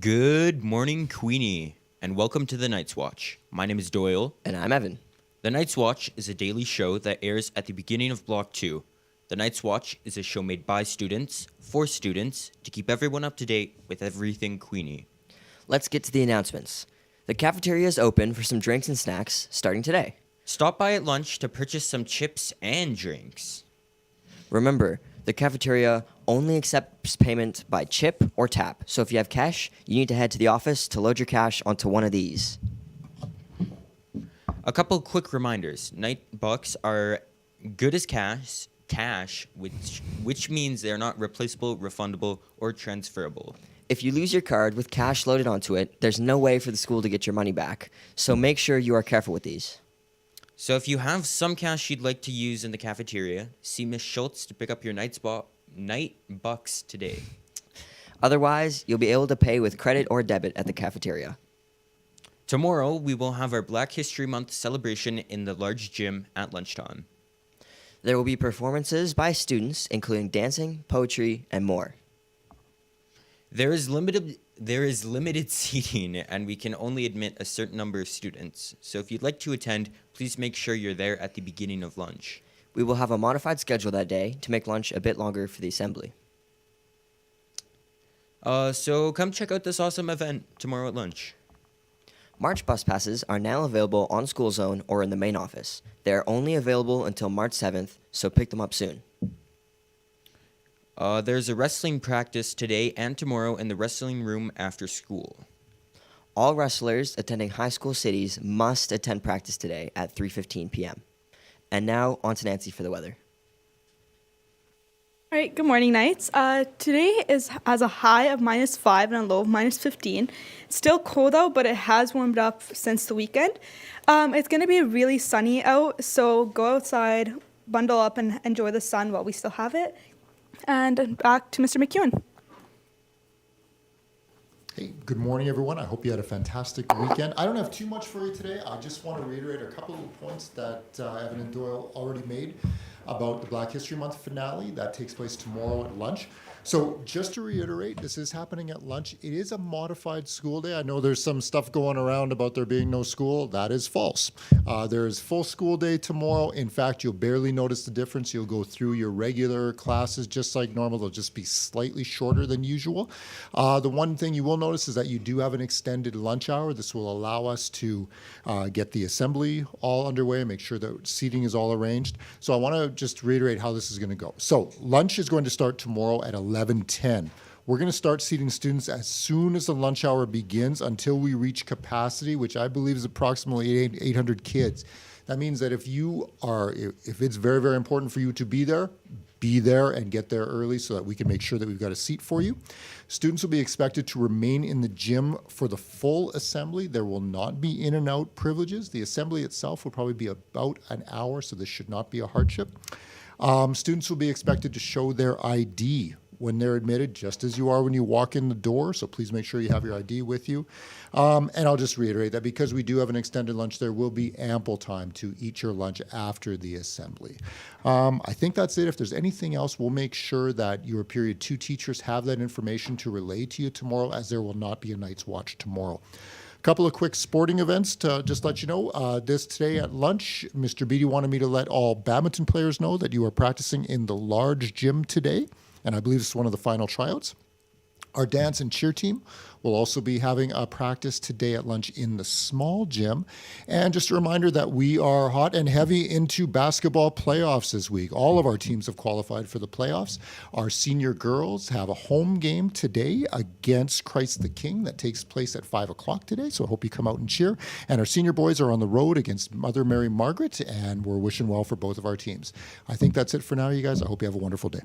Good morning, Queenie, and welcome to the Night's Watch. My name is Doyle. And I'm Evan. The Night's Watch is a daily show that airs at the beginning of Block 2. The Night's Watch is a show made by students, for students, to keep everyone up to date with everything Queenie. Let's get to the announcements. The cafeteria is open for some drinks and snacks starting today. Stop by at lunch to purchase some chips and drinks. Remember, the cafeteria only accepts payment by chip or tap, so if you have cash, you need to head to the office to load your cash onto one of these. A couple quick reminders. Night bucks are good as cash, which means they're not replaceable, refundable, or transferable. If you lose your card with cash loaded onto it, there's no way for the school to get your money back, so make sure you are careful with these. So if you have some cash you'd like to use in the cafeteria, see Miss Schultz to pick up your night bucks today. Otherwise, you'll be able to pay with credit or debit at the cafeteria. Tomorrow, we will have our Black History Month celebration in the large gym at lunchtime. There will be performances by students, including dancing, poetry, and more. There is limited seating, and we can only admit a certain number of students. So if you'd like to attend, please make sure you're there at the beginning of lunch. We will have a modified schedule that day to make lunch a bit longer for the assembly. So come check out this awesome event tomorrow at lunch. March bus passes are now available on School Zone or in the main office. They are only available until March 7th, so pick them up soon. There's a wrestling practice today and tomorrow in the wrestling room after school. All wrestlers attending high school cities must attend practice today at 3:15 p.m. And now, on to Nancy for the weather. All right, good morning, Knights. Today has a high of -5 and a low of -15. Still cold out, but it has warmed up since the weekend. It's going to be really sunny out, so go outside, bundle up, and enjoy the sun while we still have it. And back to Mr. McEwen. Hey, good morning, everyone. I hope you had a fantastic weekend. I don't have too much for you today. I just want to reiterate a couple of points that Evan and Doyle already made about the Black History Month finale that takes place tomorrow at lunch. So just to reiterate, this is happening at lunch. It is a modified school day. I know there's some stuff going around about there being no school. That is false. There is full school day tomorrow. In fact, you'll barely notice the difference. You'll go through your regular classes just like normal. They'll just be slightly shorter than usual. The one thing you will notice is that you do have an extended lunch hour. This will allow us to get the assembly all underway and make sure that seating is all arranged. So I want to just reiterate how this is going to go. So lunch is going to start tomorrow at 11:10. We're going to start seating students as soon as the lunch hour begins until we reach capacity, which I believe is approximately 800 kids. That means that if it's very, very important for you to be there and get there early so that we can make sure that we've got a seat for you. Students will be expected to remain in the gym for the full assembly. There will not be in and out privileges. The assembly itself will probably be about an hour, so this should not be a hardship. Students will be expected to show their ID when they're admitted, just as you are when you walk in the door. So please make sure you have your ID with you. And I'll just reiterate that because we do have an extended lunch, there will be ample time to eat your lunch after the assembly. I think that's it. If there's anything else, we'll make sure that your Period 2 teachers have that information to relay to you tomorrow, as there will not be a Night's Watch tomorrow. Couple of quick sporting events to just let you know. Today at lunch, Mr. Beatty wanted me to let all badminton players know that you are practicing in the large gym today, and I believe it's one of the final tryouts. Our dance and cheer team will also be having a practice today at lunch in the small gym. And just a reminder that we are hot and heavy into basketball playoffs this week. All of our teams have qualified for the playoffs. Our senior girls have a home game today against Christ the King that takes place at 5 o'clock today. So I hope you come out and cheer. And our senior boys are on the road against Mother Mary Margaret, and we're wishing well for both of our teams. I think that's it for now, you guys. I hope you have a wonderful day.